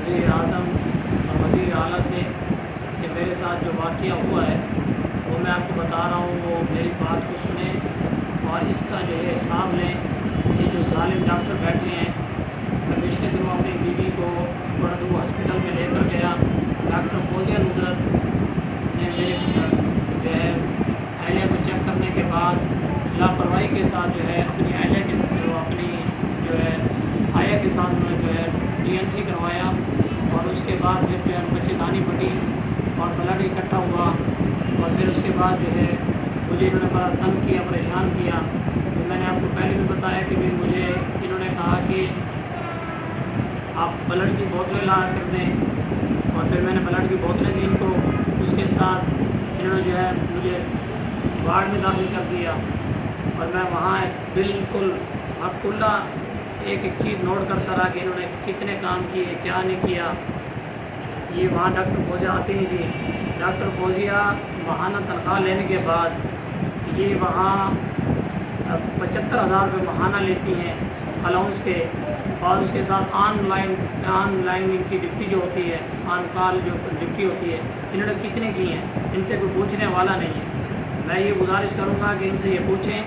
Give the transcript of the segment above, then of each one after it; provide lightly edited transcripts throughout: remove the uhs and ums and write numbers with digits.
वज़ीर आज़म और वज़ीर आला से कि मेरे साथ जो वाक़या हुआ है वो मैं आपको बता रहा हूँ, वो मेरी बात को सुने और इसका जो है हिसाब लें। ये जो जालिम डॉक्टर बैठे हैं, मैं पिछले दिनों अपनी बीवी को बड़दू हॉस्पिटल में लेकर गया। डॉक्टर फौजिया नुदरत ने मेरे जो है अहलिया को चेक करने के बाद लापरवाही के साथ जो है अपनी अहलिया के अपनी जो है आया के साथ उन्होंने जो है DNC करवाया और उसके बाद फिर जो है बच्चेदानी पड़ी और ब्लड इकट्ठा हुआ और फिर उसके बाद जो है मुझे इन्होंने बड़ा तंग किया, परेशान किया। तो मैंने आपको पहले भी बताया कि भी मुझे इन्होंने कहा कि आप ब्लड की बोतलें ला कर दें और फिर मैंने ब्लड की बोतलें दी इनको। उसके साथ इन्होंने जो है मुझे वार्ड में दाखिल कर दिया और मैं वहाँ बिल्कुल अब्दुल्ला एक एक चीज़ नोट करता रहा कि इन्होंने कितने काम किए, क्या नहीं किया। ये वहाँ डॉक्टर फौजिया आती नहीं थी। डॉक्टर फौजिया माहाना तनख्वाह लेने के बाद ये वहाँ 75,000 रुपये माहाना लेती हैं अलाउंस के, और उसके साथ ऑनलाइन इनकी ड्यूटी जो होती है, ऑन कॉल जो ड्यूटी होती है, इन्होंने कितने की हैं, इनसे कोई पूछने वाला नहीं है। मैं ये गुजारिश करूँगा कि इनसे ये पूछें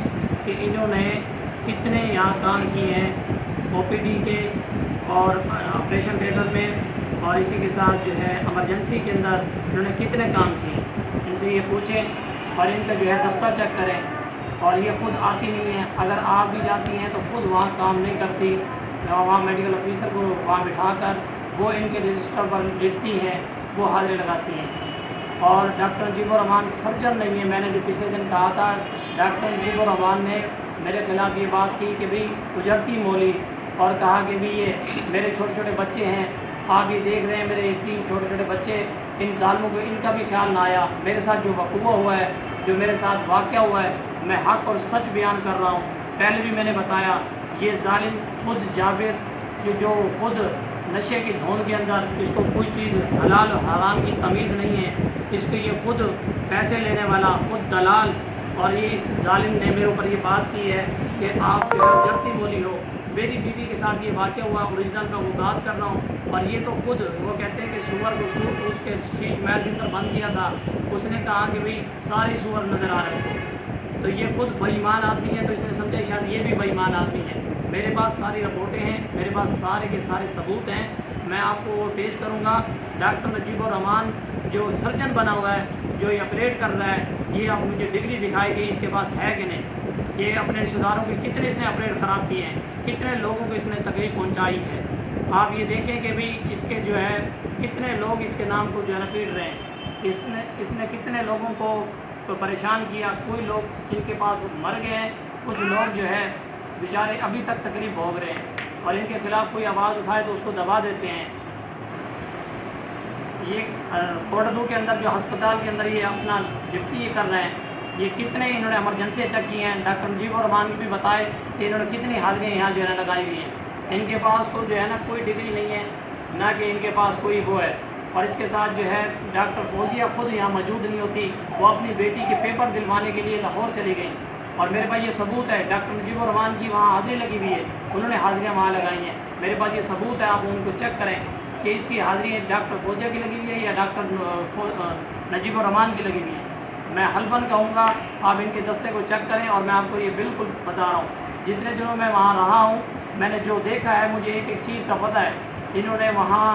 कि इन्होंने कितने यहाँ काम किए हैं OPD के और ऑपरेशन थिएटर में, और इसी के साथ जो है इमरजेंसी के अंदर इन्होंने कितने काम किए। इनसे ये पूछें और इनका जो है दस्ता चेक करें। और ये ख़ुद आती नहीं है, अगर आप भी जाती हैं तो ख़ुद वहाँ काम नहीं करती, वहाँ मेडिकल ऑफिसर को वहाँ बिठाकर वो इनके रजिस्टर पर लिखती हैं, वो हाजिरी लगाती हैं। और डॉक्टर नजीबुर-रहमान सर्जन नहीं है। मैंने जो पिछले दिन कहा था, डॉक्टर नजीबुर-रहमान ने मेरे ख़िलाफ़ ये बात की कि भाई उजरती मौली, और कहा कि भी ये मेरे छोटे छोटे बच्चे हैं, आप ये देख रहे हैं मेरे 3 छोटे छोटे बच्चे, इन ज़ालिमों को इनका भी ख्याल ना आया। मेरे साथ जो वक़ूआ हुआ है, जो मेरे साथ वाक़या हुआ है, मैं हक़ और सच बयान कर रहा हूँ। पहले भी मैंने बताया, ये ज़ालिम ख़ुद जाबिर जो ख़ुद नशे की धुंध के अंदर, इसको कोई चीज़ हलाल और हराम की तमीज़ नहीं है, इसको ये ख़ुद पैसे लेने वाला, ख़ुद दलाल, और ये इस ज़ालिम ने मेरे ऊपर ये बात की है कि आप जो है उजरती बोली हो। मेरी बीवी के साथ ये वाक़या हुआ, ओरिजिनल का वो बात कर रहा हूँ। और ये तो खुद वो कहते हैं कि सूअर को उसके शीश महल के अंदर बंद किया था, उसने कहा कि भाई सारे सूअर नज़र आ रहे थे। तो ये खुद बेईमान आदमी है, तो इसने समझा शायद ये भी बेईमान आदमी है। मेरे पास सारी रिपोर्टें हैं, मेरे पास सारे के सारे सबूत हैं, मैं आपको वो पेश करूँगा। डॉक्टर नजीबुर-रहमान जो सर्जन बना हुआ है, जो ये ऑपरेट कर रहा है, ये आप मुझे डिग्री दिखाई कि इसके पास है कि नहीं। ये अपने रिश्तेदारों के कितने इसने ऑपरेट ख़राब किए हैं, कितने लोगों को इसने तकलीफ पहुंचाई है। आप ये देखें कि भाई इसके जो है कितने लोग इसके नाम को जो है ना पीट रहे हैं। इसने कितने लोगों को परेशान किया। कोई लोग इनके पास मर गए हैं, कुछ लोग जो है बेचारे अभी तक तकलीफ भोग रहे हैं, और इनके ख़िलाफ़ कोई आवाज़ उठाए तो उसको दबा देते हैं। ये कोटदू के अंदर जो अस्पताल के अंदर ये अपना ड्यूटी कर रहे हैं, ये कितने इन्होंने इमरजेंसी चेक की हैं। डॉक्टर नजीबुर-रहमान भी बताए कि इन्होंने कितनी हाजिरियाँ यहाँ जो है ना लगाई हुई हैं। इनके पास तो जो है ना कोई डिग्री नहीं है, ना कि इनके पास कोई वो है। और इसके साथ जो है डॉक्टर फौजिया खुद यहाँ मौजूद नहीं होती, वो अपनी बेटी के पेपर दिलवाने के लिए लाहौर चली गई। और मेरे पास ये सबूत है, डॉक्टर नजीबुर-रहमान की वहाँ हाजिरी लगी हुई है, उन्होंने हाजिरियाँ वहाँ लगाई हैं। मेरे पास ये सबूत है, आप उनको चेक करें कि इसकी हाजिरी डॉक्टर फौजिया की लगी हुई है या डॉक्टर नजीबुर-रहमान की लगी हुई है। मैं हल्फन कहूँगा आप इनके दस्ते को चेक करें, और मैं आपको ये बिल्कुल बता रहा हूँ, जितने दिनों मैं वहाँ रहा हूँ, मैंने जो देखा है, मुझे एक एक चीज़ का पता है। इन्होंने वहाँ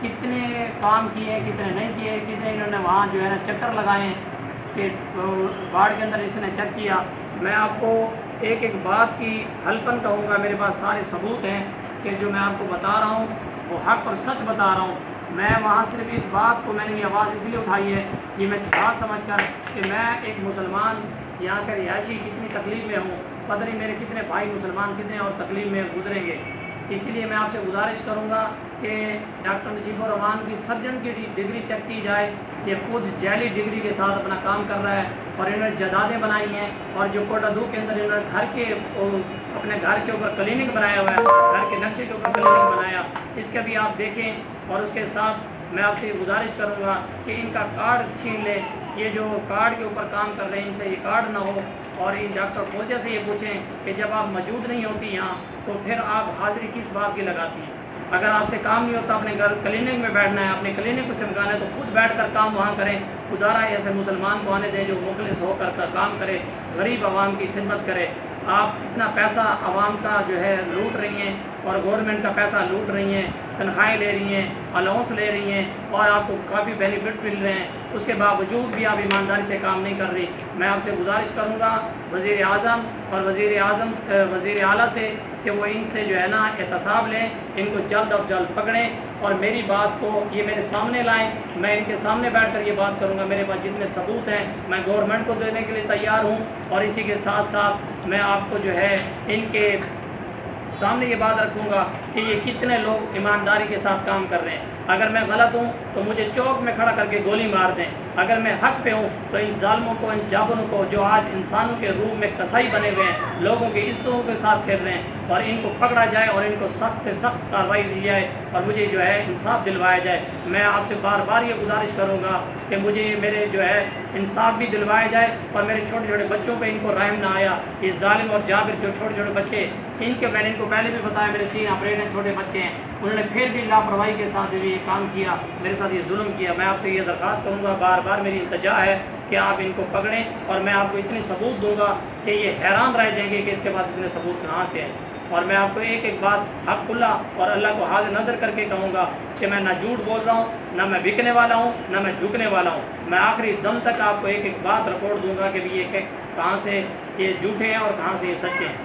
कितने काम किए, कितने नहीं किए, कितने इन्होंने वहाँ जो है ना चक्कर लगाए हैं कि वार्ड के अंदर इसने चेक किया। मैं आपको एक एक बात की हल्फन कहूँगा, मेरे पास सारे सबूत हैं कि जो मैं आपको बता रहा हूँ वो हक़ और सच बता रहा हूँ। मैं वहाँ सिर्फ इस बात को मैंने ये आवाज़ इसलिए उठाई है, ये मैं बात समझ कर कि मैं एक मुसलमान यहाँ का रिहायशी कितनी तकलीफ़ में हूँ, पता नहीं मेरे कितने भाई मुसलमान कितने और तकलीफ़ में गुजरेंगे। इसलिए मैं आपसे गुजारिश करूँगा कि डॉक्टर नजीबुर-रहमान की सर्जन की डिग्री चेक की जाए। ये खुद जैली डिग्री के साथ अपना काम कर रहा है, और इन्होंने जदादें बनाई हैं, और जो कोटदू के अंदर इन्होंने अपने घर के ऊपर क्लिनिक बनाया हुआ है, घर के नक्शे के ऊपर क्लिनिक बनाया, इसका भी आप देखें। और उसके साथ मैं आपसे गुजारिश करूँगा कि इनका कार्ड छीन लें, ये जो कार्ड के ऊपर काम कर रहे हैं इनसे ये कार्ड ना हो। और इन डॉक्टर फौजिया से ये पूछें कि जब आप मौजूद नहीं होती यहाँ तो फिर आप हाज़िरी किस बात की लगाती हैं। اگر آپ سے کام نہیں ہوتا اپنے گھر کلینک میں بیٹھنا ہے، اپنے کلینک کو چمکانا ہے، تو خود بیٹھ کر کام وہاں کریں۔ خدا را ایسے مسلمان کو آنے دیں جو مخلص ہو کر کام کرے، غریب عوام کی خدمت کرے۔ آپ اتنا پیسہ عوام کا جو ہے لوٹ رہی ہیں، اور گورنمنٹ کا پیسہ لوٹ رہی ہیں، تنخواہیں لے رہی ہیں، الاؤنس لے رہی ہیں، اور آپ کو کافی بینیفٹ مل رہے ہیں، اس کے باوجود بھی آپ ایمانداری سے کام نہیں کر رہی۔ میں آپ سے گزارش کروں گا وزیر اعظم اور وزیر اعلیٰ سے کہ وہ ان سے جو ہے نا احتساب لیں، ان کو جلد اور جلد پکڑیں، اور میری بات کو یہ میرے سامنے لائیں۔ میں ان کے سامنے بیٹھ کر یہ بات کروں گا، میرے پاس جتنے ثبوت ہیں میں گورنمنٹ کو دینے کے لیے تیار ہوں، اور اسی کے ساتھ ساتھ میں آپ کو جو ہے ان کے سامنے یہ بات رکھوں گا کہ یہ کتنے لوگ ایمانداری کے ساتھ کام کر رہے ہیں۔ اگر میں غلط ہوں تو مجھے چوک میں کھڑا کر کے گولی مار دیں، اگر میں حق پہ ہوں تو ان ظالموں کو، ان جابروں کو جو آج انسانوں کے روح میں کسائی بنے ہوئے ہیں، لوگوں کے عزتوں کے ساتھ کھیل رہے ہیں، اور ان کو پکڑا جائے اور ان کو سخت سے سخت کارروائی دی جائے، اور مجھے جو ہے انصاف دلوایا جائے۔ میں آپ سے بار بار یہ گزارش کروں گا کہ مجھے میرے جو ہے انصاف بھی دلوایا جائے، اور میرے چھوٹے چھوٹے بچوں پہ ان کو رحم نہ آیا۔ یہ ظالم اور جابر جو چھوٹے چھوٹے بچے، میں نے ان کو پہلے بھی بتایا، میرے 3 آپریٹ ہیں، چھوٹے بچے ہیں، انہوں نے پھر بھی لاپرواہی کے ساتھ جو یہ کام کیا، میرے ساتھ یہ ظلم کیا۔ میں آپ سے یہ درخواست کروں گا، بار بار میری التجا ہے کہ آپ ان کو پکڑیں، اور میں آپ کو اتنی ثبوت دوں گا کہ یہ حیران رہ جائیں گے کہ اس کے بعد اتنے ثبوت کہاں سے ہیں۔ اور میں آپ کو ایک ایک بات حق اللہ اور اللہ کو حاضر نظر کر کے کہوں گا کہ میں نہ جھوٹ بول رہا ہوں، نہ میں بکنے والا ہوں، نہ میں جھکنے والا ہوں۔ میں آخری دم تک آپ کو ایک ایک بات رپورٹ دوں گا کہ یہ کہاں سے یہ جھوٹے ہیں اور کہاں سے یہ سچے ہیں۔